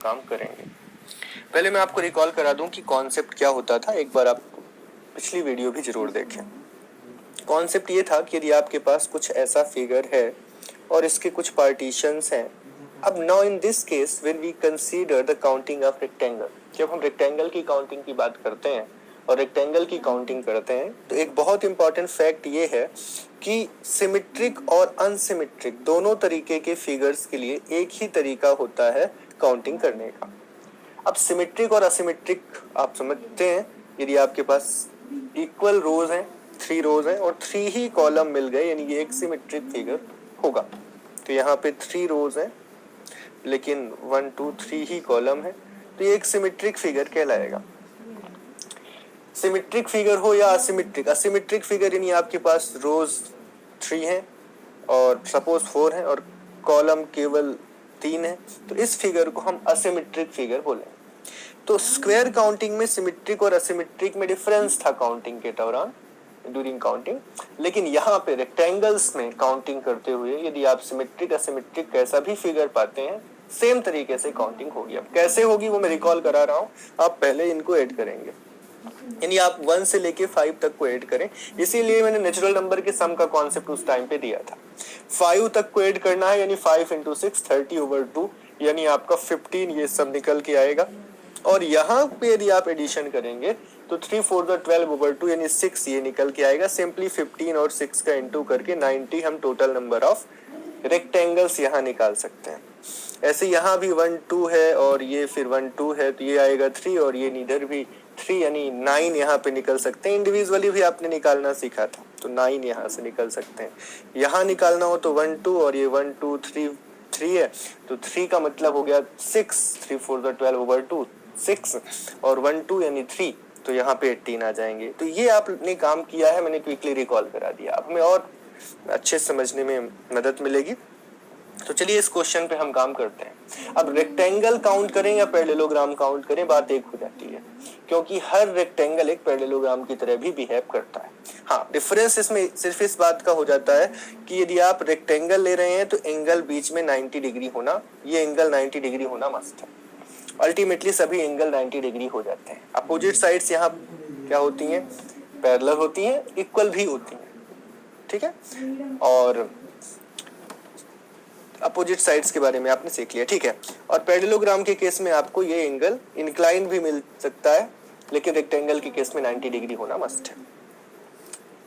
काम करेंगे। पहले मैं आपको रिकॉल करा दूं कि कॉन्सेप्ट क्या होता था। एक बार आप पिछली वीडियो भी जरूर देखें। कॉन्सेप्ट ये था कि यदि आपके पास कुछ ऐसा फिगर है और इसके कुछ पार्टीशंस हैं। अब now in this case when we consider the counting of rectangle, जब हम रेक्टेंगल की काउंटिंग की बात करते हैं और रेक्टेंगल की काउंटिंग करते हैं तो एक बहुत इंपॉर्टेंट फैक्ट ये है कि सिमेट्रिक और अनसिमेट्रिक दोनों तरीके के फिगर्स के लिए एक ही तरीका होता है काउंटिंग करने का। अब सिमेट्रिक और असिमेट्रिक आप समझते हैं, यदि आपके पास इक्वल रोज हैं, 3 रोज हैं और 3 ही कॉलम मिल गए यानी ये एक सिमेट्रिक फिगर होगा। तो यहाँ पे 3 रोज हैं लेकिन 1 2 3 ही कॉलम है, तो ये एक सिमेट्रिक फिगर कहलाएगा। सिमेट्रिक फिगर हो या असिमेट्रिक, असिमेट्रिक फिगर यानी आपके पास रोज 3 हैं और सपोज 4 हैं और कॉलम केवल 3 है, तो इस फिगर को हम असिमेट्रिक फिगर बोलेंगे। तो स्क्वायर काउंटिंग में सिमेट्रिक और असिमेट्रिक में डिफरेंस था काउंटिंग के दौरान ड्यूरिंग काउंटिंग, लेकिन यहाँ पे रेक्टेंगल्स में काउंटिंग करते हुए यदि आप सिमेट्रिक असिमेट्रिक कैसा भी फिगर पाते हैं सेम तरीके से काउंटिंग होगी। अब कैसे होगी वो मैं रिकॉल करा रहा हूँ, आप पहले इनको ऐड करेंगे यानी आप 1 से लेके 5 तक को ऐड करें। इसीलिए मैंने नेचुरल नंबर के सम का कॉन्सेप्ट उस टाइम पे दिया था। 5 तक को ऐड करना है यानी 5 × 6 30/2 यानी आपका 15 ये सब निकल के आएगा। और यहाँ पे यदि आप एडिशन करेंगे तो 3 4 12/2 यानी 6 ये निकल के आएगा। सिंपली 15 और 6 का इंटू करके 90 हम टोटल नंबर ऑफ रेक्टेंगल्स यहाँ निकाल सकते हैं। ऐसे यहाँ भी 1 2 है और ये फिर 1 2 है तो ये आएगा 3 और ये नीडर भी 3 यानी 9 यहाँ पे निकल सकते हैं। इंडिविजुअली भी आपने निकालना सीखा था तो 9 यहाँ से निकल सकते हैं। यहाँ निकालना हो तो 1 2 और ये 1 2 3 है तो 3 का मतलब हो गया 6 3 4 12/2 6 और 1 2 यानी 3 तो यहाँ पे 18 आ जाएंगे। तो ये आपने काम किया है, मैंने क्विकली रिकॉल करा दिया। अब हमें और अच्छे समझने में मदद मिलेगी। तो चलिए इस क्वेश्चन पे हम काम करते हैं। अब रेक्टेंगल काउंट करें या पैरेललोग्राम काउंट करें बात एक हो जाती है, क्योंकि हर रेक्टेंगल एक पैरेललोग्राम की तरह भी बिहेव करता है। हाँ, डिफरेंस इसमें सिर्फ इस बात का हो जाता है कि यदि आप रेक्टेंगल ले रहे हैं तो एंगल बीच में 90 डिग्री होना, ये एंगल 90 डिग्री होना मस्ट है। अल्टीमेटली सभी एंगल 90 डिग्री हो जाते हैं। अपोजिट साइड्स यहाँ क्या होती हैं, पैरेलल होती हैं, इक्वल भी होती हैं, ठीक है। और अपोजिट साइड्स के बारे में आपने सीख लिया, ठीक है। और पैरेललोग्राम के केस में आपको ये एंगल इंक्लाइन भी मिल सकता है, लेकिन रेक्टेंगल के केस में 90 डिग्री होना मस्ट है।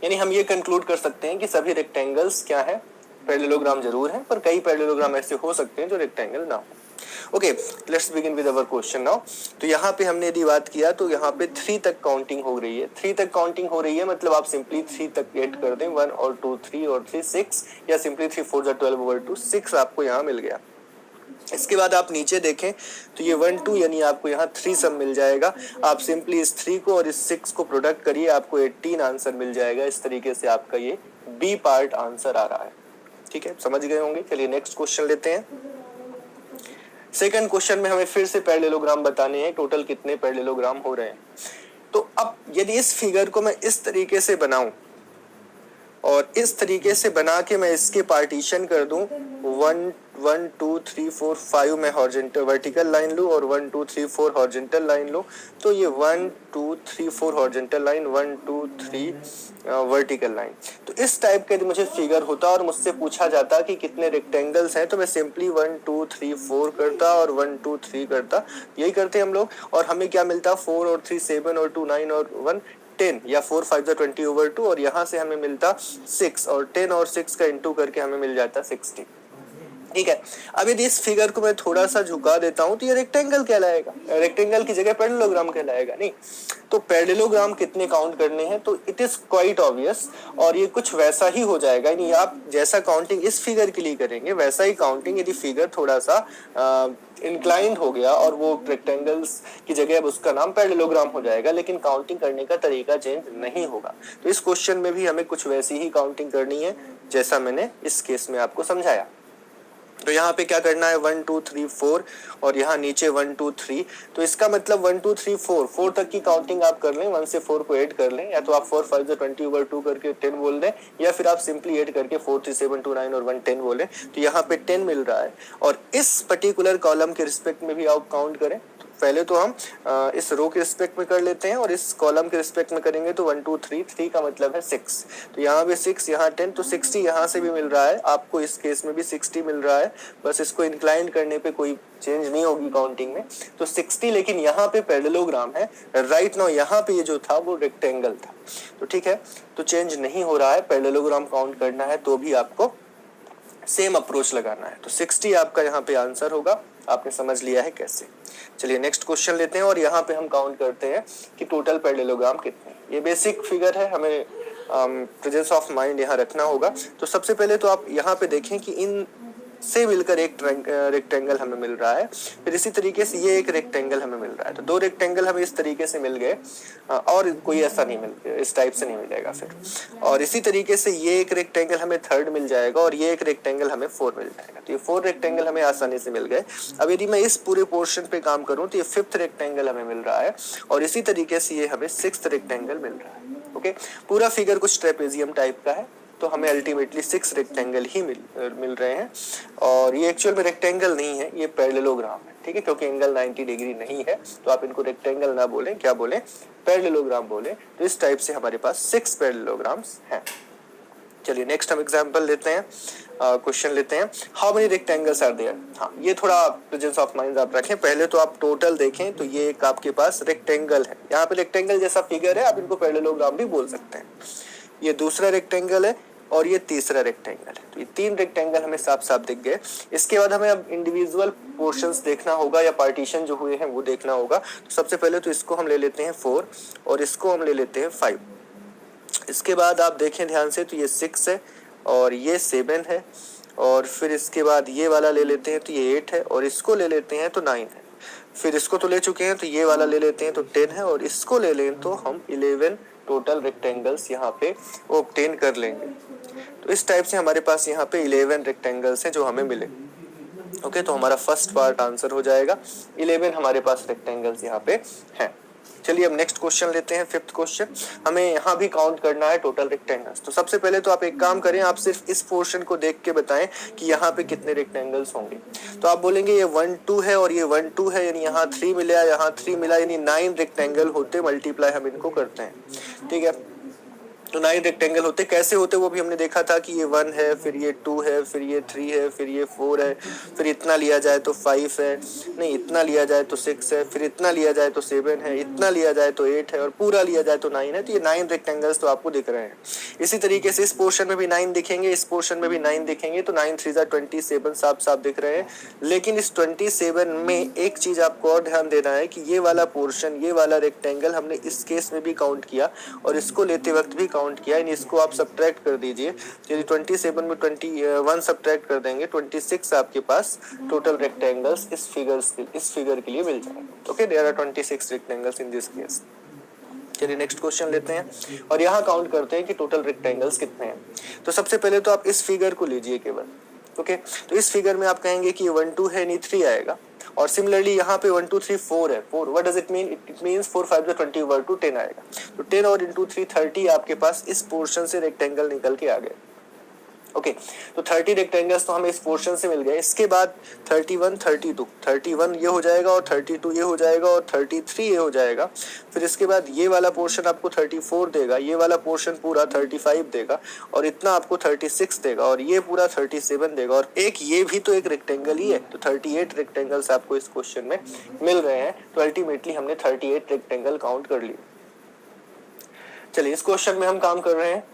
यानी हम ये कंक्लूड कर सकते हैं कि सभी रेक्टेंगल्स क्या है, पैरेललोग्राम जरूर है, पर कई पैरेललोग्राम ऐसे हो सकते हैं जो रेक्टेंगल ना हो। Okay, let's begin with our question now. तो यहाँ पे हमने यदि बात किया तो यहाँ पे 3 तक काउंटिंग हो रही है। 3 तक काउंटिंग हो रही है मतलब आप सिंपली 3 तक ऐड कर दें, 1 और 2 3 और 3 6 या सिंपली 3 4 12/2 6 आपको यहाँ मिल गया। इसके बाद आप नीचे देखें तो ये 1 2 यानी आपको यहाँ 3 सब मिल जाएगा। आप सिंपली इस 3 को और इस 6 को प्रोडक्ट करिए, आपको 18 आंसर मिल जाएगा। इस तरीके से आपका ये बी पार्ट आंसर आ रहा है, ठीक है, समझ गए होंगे। चलिए नेक्स्ट क्वेश्चन लेते हैं। सेकंड क्वेश्चन में हमें फिर से पैरेललोग्राम बताने हैं, टोटल कितने पैरेललोग्राम हो रहे हैं। तो अब यदि इस फिगर को मैं इस तरीके से बनाऊं और इस तरीके से बना के मैं इसके पार्टीशन कर दूं, 1 1 2 3 4 5 मैं हॉरिजॉन्टल वर्टिकल लाइन लूं और 1 2 3 4 हॉरिजॉन्टल लाइन लूं, तो ये 1 2 3 4 हॉरिजॉन्टल लाइन, 1 2 3 वर्टिकल लाइन। तो इस टाइप का यदि मुझे फिगर होता और मुझसे पूछा जाता कि कितने रेक्टेंगल्स हैं, तो मैं सिंपली 1 2 3 4 करता और 1 2 3 करता, यही करते हम लोग। और हमें क्या मिलता, 4 और 3 7 और 2 9 और 1 10 या 4 5 20/2 और यहाँ से हमें मिलता 6 और 10 और 6 का इंटू करके हमें मिल जाता 60, ठीक है। अब यदि इस फिगर को मैं थोड़ा सा झुका देता हूं तो ये रेक्टेंगल कहलाएगा, रेक्टेंगल की जगह पैरेललोग्राम कहलाएगा। नहीं तो पैरेललोग्राम कितने काउंट करने हैं, तो इट इज क्वाइट ऑब्वियस और ये कुछ वैसा ही हो जाएगा। यानी आप जैसा काउंटिंग इस फिगर के लिए करेंगे वैसा ही काउंटिंग यदि फिगर थोड़ा सा इंक्लाइंड हो गया और वो रेक्टेंगल्स की जगह अब उसका नाम पैरेललोग्राम हो जाएगा, लेकिन काउंटिंग करने का तरीका चेंज नहीं होगा। तो इस क्वेश्चन में भी हमें कुछ वैसी ही काउंटिंग करनी है जैसा मैंने इस केस में आपको समझाया। तो यहाँ पे क्या करना है 1 2 3 4 और यहाँ नीचे 1 2 3। तो इसका मतलब 1 2 3 4 तक की काउंटिंग आप कर लें, 1 से 4 को ऐड कर लें, या तो आप 4 5 से 20/2 करके 10 बोल दें, या फिर आप सिंपली ऐड करके 4 3 7 2 9 और 1 10 बोलें। तो यहाँ पे 10 मिल रहा है और इस पर्टिकुलर कॉलम के रिस्पेक्ट में भी आप काउंट करें। पहले तो हम इस रो के रिस्पेक्ट में कर लेते हैं और इस कॉलम के रिस्पेक्ट में करेंगे तो 1 2 3 3 का मतलब है 6। तो यहाँ भी 6, यहाँ 10, तो 60 यहाँ से भी मिल रहा है आपको, इस केस में भी 60 मिल रहा है, बस इसको इंक्लाइन करने पे कोई चेंज नहीं होगी काउंटिंग में। तो 60, लेकिन यहाँ पे पैरेललोग्राम है राइट नाउ, यहाँ पे ये जो था वो रेक्टेंगल था। तो ठीक है, तो चेंज नहीं हो रहा है, पैरेललोग्राम काउंट करना है तो भी आपको सेम अप्रोच लगाना है। तो 60 आपका यहाँ पे आंसर होगा। आपने समझ लिया है कैसे। चलिए नेक्स्ट क्वेश्चन लेते हैं और यहाँ पे हम काउंट करते हैं कि टोटल पैरेललोग्राम कितने। ये बेसिक फिगर है, हमें प्रेजेंस ऑफ माइंड यहाँ रखना होगा। तो सबसे पहले तो आप यहाँ पे देखें कि इन से मिलकर एक रेक्टेंगल हमें मिल रहा है, फिर इसी तरीके से ये एक रेक्टेंगल हमें मिल रहा है। तो 2 रेक्टेंगल हमें इस तरीके से मिल गए और कोई ऐसा नहीं मिल, इस टाइप से नहीं मिलेगा फिर। और इसी तरीके से ये एक रेक्टेंगल हमें 3rd मिल जाएगा और ये एक रेक्टेंगल हमें 4 मिल जाएगा। तो ये 4 रेक्टेंगल हमें आसानी से मिल गए। अब यदि मैं इस पूरे पोर्शन पे काम करूं तो ये 5th रेक्टेंगल हमें मिल रहा है और इसी तरीके से ये हमें 6th रेक्टेंगल मिल रहा है। ओके, पूरा फिगर कुछ ट्रेपेजियम टाइप का है, तो हमें अल्टीमेटली 6 रेक्टेंगल ही मिल रहे हैं। और ये एक्चुअल में रेक्टेंगल नहीं है, ये पैरेललोग्राम है, ठीक है, क्योंकि एंगल 90 डिग्री नहीं है। तो आप इनको रेक्टेंगल ना बोलें, क्या बोलें, पैरेललोग्राम बोलें। तो इस टाइप से हमारे पास 6 पैरेललोग्राम्स हैं। चलिए नेक्स्ट हम एग्जांपल लेते हैं, क्वेश्चन लेते हैं, how many rectangles are there. हाँ, ये थोड़ा प्रेजेंस ऑफ माइंड आप रखें। पहले तो आप टोटल देखें तो ये एक आपके पास रेक्टेंगल है, यहाँ पे रेक्टेंगल जैसा फिगर है, आप इनको पैरेललोग्राम भी बोल सकते हैं। ये दूसरा रेक्टेंगल है और ये तीसरा रेक्टेंगल है। तो ये 3 रेक्टेंगल हमें साफ साफ दिख गए। इसके बाद हमें अब इंडिविजुअल पोर्शंस देखना होगा या पार्टीशन जो हुए हैं वो देखना होगा। तो सबसे पहले तो इसको हम ले लेते हैं 4 और इसको हम ले लेते हैं 5। इसके बाद आप देखें ध्यान से तो ये 6 है और ये 7 है और फिर इसके बाद ये वाला ले लेते हैं तो ये 8 है और इसको ले लेते हैं तो 9 है। फिर इसको तो ले चुके हैं तो ये वाला ले लेते हैं तो 10 है और इसको ले लें तो हम 11 टोटल रेक्टेंगल्स यहाँ पे ऑब्टेन कर लेंगे। तो इस टाइप से हमारे पास यहाँ पे 11 रेक्टेंगल्स हैं जो हमें मिले। ओके, तो हमारा फर्स्ट पार्ट आंसर हो जाएगा, 11 हमारे पास रेक्टेंगल्स यहाँ पे हैं। चलिए अब नेक्स्ट क्वेश्चन लेते हैं, 5th क्वेश्चन। हमें यहाँ भी काउंट करना है टोटल रेक्टेंगल्स। तो सबसे पहले तो आप एक काम करें, आप सिर्फ इस पोर्शन को देख के बताएं कि यहाँ पे कितने रेक्टेंगल्स होंगे। तो आप बोलेंगे ये 1 2 है और ये 1 2 है, यानी यहाँ 3 मिला, यहाँ 3 मिला, यानी 9 रेक्टेंगल होते, मल्टीप्लाई हम इनको करते हैं, ठीक है। तो 9 रेक्टेंगल होते, कैसे होते वो भी हमने देखा था कि ये 1 है, फिर ये 2 है, फिर ये 3 है, फिर ये 4 है, फिर इतना लिया जाए तो 5 है, नहीं इतना लिया जाए तो 6 है, फिर इतना लिया जाए तो 7 है, इतना लिया जाए तो 8 है और पूरा लिया जाए तो 9 है। तो ये 9 रेक्टेंगल्स तो आपको दिख रहे हैं। इसी तरीके से इस पोर्शन में भी 9 दिखेंगे, इस पोर्शन में भी 9 दिखेंगे, तो 9 3 27 साफ साफ दिख रहे हैं। लेकिन इस 27 में एक चीज आपको और ध्यान देना है कि ये वाला पोर्शन, ये वाला रेक्टेंगल हमने इस केस में भी काउंट किया और इसको लेते वक्त भी काउंट किया, यानी इसको आप सब्ट्रैक्ट कर दीजिए। यदि 27 में 21 सब्ट्रैक्ट कर देंगे, 26 आपके पास टोटल रेक्टेंगल्स इस फिगर के लिए मिल जाएगा। Okay, there are 26 rectangles in this case. चलिए नेक्स्ट क्वेश्चन लेते हैं और यहाँ काउंट करते हैं कि टोटल रेक्टेंगल्स कितने हैं। तो सबसे पहले तो आप इस फिगर को लीजिए केवल। ओके, तो इस फिगर में आप कहेंगे कि 1 2 है, नहीं 3 आएगा। और सिमिलरली यहाँ पे 1 2 3 4 है, 4 what does it mean, it means 4 5 20 10 आएगा। तो 10 और इंटू 3 30 आपके पास इस पोर्शन से रेक्टेंगल निकल के आ गए। ओके, तो 30 रेक्टेंगल्स तो हमें इस पोर्शन से मिल गए। इसके बाद 31 32, 31 ये हो जाएगा और 32 ये हो जाएगा और 33 ये हो जाएगा। फिर इसके बाद ये वाला पोर्शन आपको 34 देगा, ये वाला पोर्शन पूरा 35 देगा और इतना आपको 36 देगा और ये पूरा 37 देगा और एक ये भी तो एक रेक्टेंगल ही है। तो 38 रेक्टेंगल्स आपको इस क्वेश्चन में मिल रहे हैं। तो अल्टीमेटली हमने 38 रेक्टेंगल काउंट कर लिए। चलिए इस क्वेश्चन में हम काम कर रहे हैं।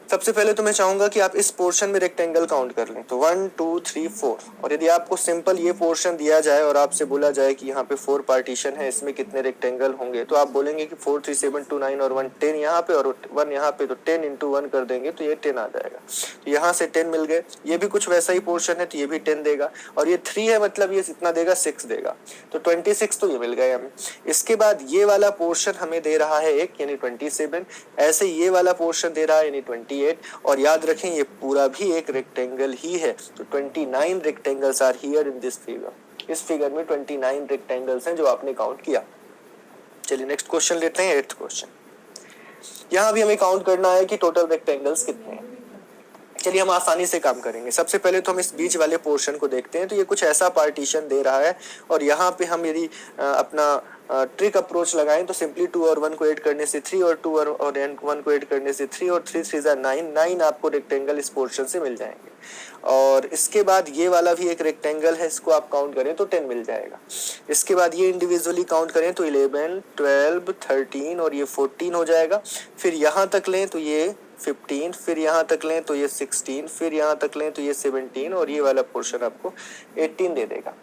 सबसे पहले तो मैं चाहूंगा कि आप इस पोर्शन में रेक्टेंगल काउंट कर लें। तो 1 2 3 4, और यदि आपको सिंपल ये पोर्शन दिया जाए और आपसे बोला जाए कि यहाँ पे 4 पार्टीशन है, इसमें कितने रेक्टेंगल होंगे, तो आप बोलेंगे कि 4 3 7 2 9 और 1 10 यहाँ पे और 1 यहाँ पे। तो 10 इंटू 1 कर देंगे तो ये 10 आ जाएगा। तो यहाँ से 10 मिल गए। ये भी कुछ वैसा ही पोर्शन है तो ये भी 10 देगा और ये 3 है मतलब ये इतना देगा 6 देगा। तो 26 तो ये मिल गए हमें। इसके बाद ये वाला पोर्शन हमें दे रहा है एक, यानी 27। ऐसे ये वाला पोर्शन दे रहा है यानी 28। 28 और याद रखें ये पूरा भी एक रेक्टेंगल ही है, तो 29 rectangles are here in this figure. इस फिगर में 29 रेक्टेंगल्स हैं जो आपने काउंट किया। चलिए नेक्स्ट क्वेश्चन लेते हैं, 8th क्वेश्चन। यहाँ भी हमें काउंट करना है कि टोटल रेक्टेंगल्स कितने हैं। चलिए हम आसानी से काम करेंगे। सबसे पहले तो हम इस बीच वाले पोर्शन को देखते हैं। तो ये कुछ ऐसा पार्टीशन दे रहा है और यहाँ पे हम यदि अपना ट्रिक अप्रोच लगाएं तो सिंपली 2 और 1 को ऐड करने से 3 और 2 और 1 को ऐड करने से 3 और 3 3 9 आपको रेक्टेंगल इस पोर्शन से मिल जाएंगे। और इसके बाद ये वाला भी एक रेक्टेंगल है, इसको आप काउंट करें तो 10 मिल जाएगा। इसके बाद ये इंडिविजुअली काउंट करें तो 11 12 13 और ये 14 हो जाएगा। फिर यहाँ तक लें तो ये 15, फिर यहाँ तक लें तो ये 16, फिर यहाँ तक लें तो ये 17 और ये वाला पोर्शन आपको 18 दे देगा।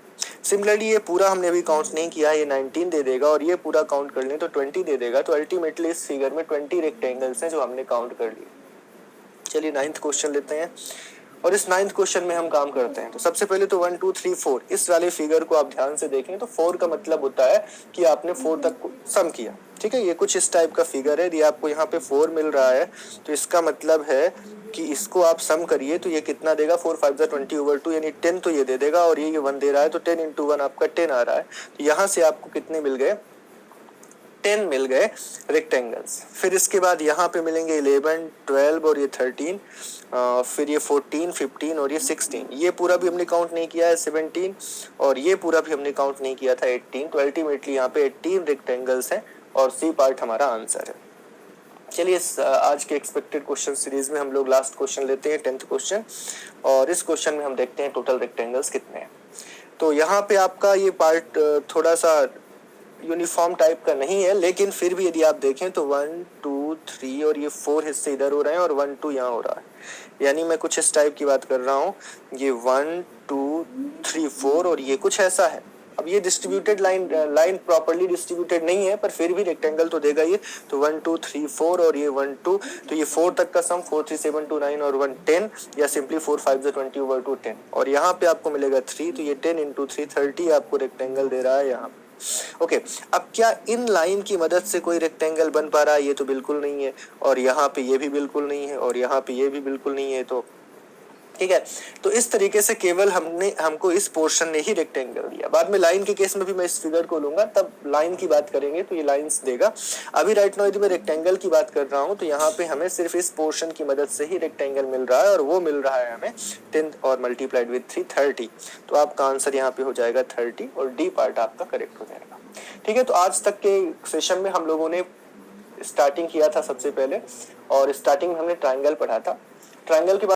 सिमिलरली ये पूरा हमने अभी काउंट नहीं किया, ये 19 दे देगा और ये पूरा काउंट कर लें तो 20 दे देगा। तो अल्टीमेटली इस फिगर में 20 रेक्टेंगल्स हैं जो हमने काउंट कर लिए। चलिए 9th क्वेश्चन लेते हैं और इस 9th क्वेश्चन में हम काम करते हैं। तो सबसे पहले तो 1 2 3 4 इस वाले फिगर को आप ध्यान से देखें तो 4 का मतलब होता है कि आपने 4 तक सम किया। ठीक है, ये कुछ इस टाइप का फिगर है। यदि आपको यहाँ पे 4 मिल रहा है तो इसका मतलब है कि इसको आप सम करिए तो ये कितना देगा, 4 5 20/2 यानी 10 तो ये दे देगा और ये 1 दे रहा है तो 10 × 1 आपका 10 आ रहा है। तो यहाँ से आपको कितने मिल गए, 10 मिल गए रेक्टेंगल्स। फिर इसके बाद यहाँ पे मिलेंगे 11 12 और ये 13, फिर ये 14 15 और ये 16। ये पूरा भी हमने काउंट नहीं किया है 17 और ये पूरा भी हमने काउंट नहीं किया था 18। तो अल्टीमेटली यहाँ पे 18 रेक्टेंगल्स हैं और सी पार्ट हमारा आंसर है। चलिए इस आज के एक्सपेक्टेड क्वेश्चन सीरीज में हम लोग लास्ट क्वेश्चन लेते हैं, 10th क्वेश्चन। और इस क्वेश्चन में हम देखते हैं टोटल रेक्टेंगल्स कितने हैं। तो यहाँ पे आपका ये पार्ट थोड़ा सा यूनिफॉर्म टाइप का नहीं है, लेकिन फिर भी यदि आप देखें तो 1 2 3 और ये 4 हिस्से इधर हो रहे हैं और 1 2 यहाँ हो रहा है। यानी मैं कुछ इस टाइप की बात कर रहा हूँ, ये 1 2 3 4 और ये कुछ ऐसा है। अब ये डिस्ट्रीब्यूटेड लाइन प्रॉपर्ली डिस्ट्रीब्यूटेड नहीं है पर फिर भी रेक्टेंगल तो देगा ये। तो 1 2 3 4 और ये 1 2, तो ये 4 तक का सम 4 3 7 2 9 और 1 10 या सिंपली 4 5 20/2 10 और यहाँ पे आपको मिलेगा 3, तो ये 10 × 3 30 आपको रेक्टेंगल दे रहा है यहाँ पे। ओके, अब क्या इन लाइन की मदद से कोई रेक्टेंगल बन पा रहा है? ये तो बिल्कुल नहीं है और यहाँ पे ये भी बिल्कुल नहीं है और यहाँ पे ये भी बिल्कुल नहीं है। तो ठीक है, तो इस तरीके से केवल हमको इस पोर्शन ने ही रेक्टेंगल दिया। बाद में लाइन के केस में भी मैं इस फिगर को लूंगा, तब लाइन की बात करेंगे तो ये लाइंस देगा। अभी राइट नाउ यदि मैं रेक्टेंगल की बात कर रहा हूँ तो यहाँ पे हमें सिर्फ इस पोर्शन की मदद से ही रेक्टेंगल मिल रहा है और वो मिल रहा है हमें 10 और मल्टीप्लाइड विद 3 30। तो आपका आंसर यहाँ पे हो जाएगा 30 और डी पार्ट आपका करेक्ट हो जाएगा। ठीक है, तो आज तक के सेशन में हम लोगों ने स्टार्टिंग किया था सबसे पहले और स्टार्टिंग में हमने ट्राइंगल पढ़ा था। ट्राइंगल के बाद